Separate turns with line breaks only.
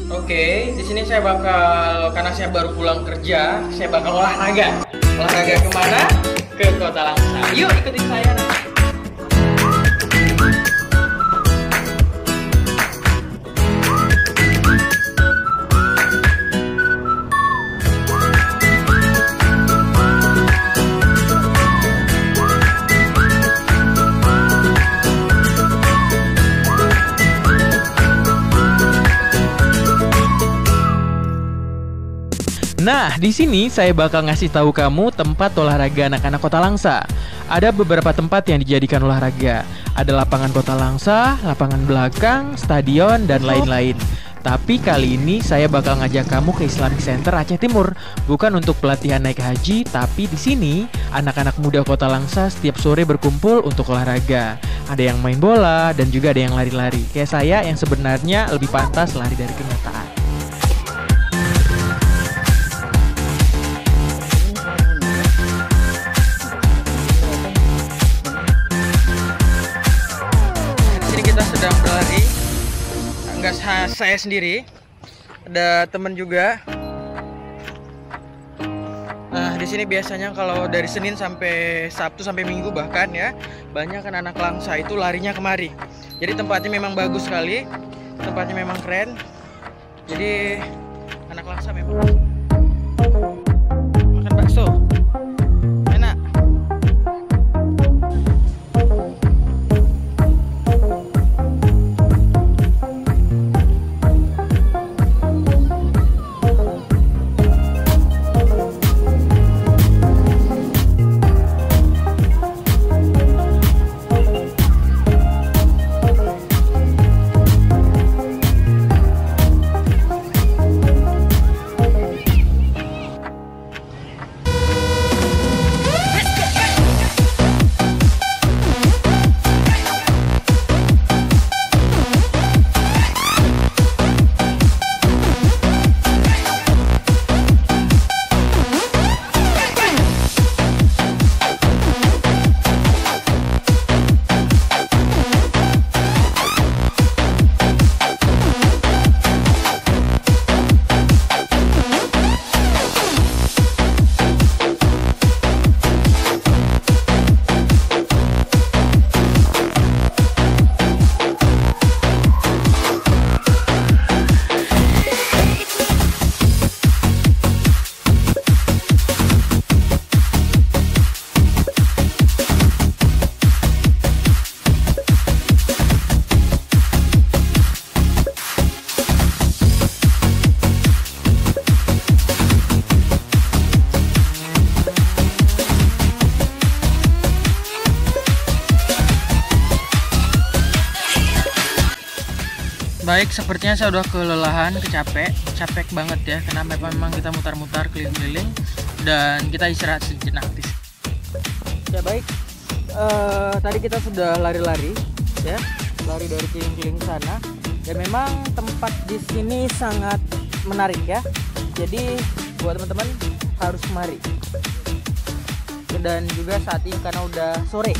Oke, di sini saya bakal, karena saya baru pulang kerja, saya bakal olahraga. Olahraga kemana? Ke Kota Langsa. Yuk ikutin saya.
Nah, di sini saya bakal ngasih tahu kamu tempat olahraga anak-anak Kota Langsa. Ada beberapa tempat yang dijadikan olahraga. Ada lapangan Kota Langsa, lapangan belakang, stadion, dan lain-lain. Tapi kali ini saya bakal ngajak kamu ke Islamic Center Aceh Timur. Bukan untuk pelatihan naik haji, tapi di sini anak-anak muda Kota Langsa setiap sore berkumpul untuk olahraga. Ada yang main bola dan juga ada yang lari-lari. Kayak saya yang sebenarnya lebih pantas lari dari kenyataan.
Sedang berlari, nggak saya sendiri, ada teman juga. Nah, di sini biasanya kalau dari Senin sampai Sabtu sampai Minggu bahkan ya, banyak kan anak Langsa itu larinya kemari. Jadi tempatnya memang bagus sekali, tempatnya memang keren. Jadi anak Langsa memang makan bakso. Enak. Baik, sepertinya saya udah kelelahan, capek banget ya, karena memang kita mutar-mutar keliling-keliling dan kita istirahat sejenak. Ya baik, tadi kita sudah lari-lari, ya, lari dari keliling-keliling sana, dan memang tempat di sini sangat menarik ya. Jadi buat teman-teman harus mari. Dan juga saat ini karena udah sore.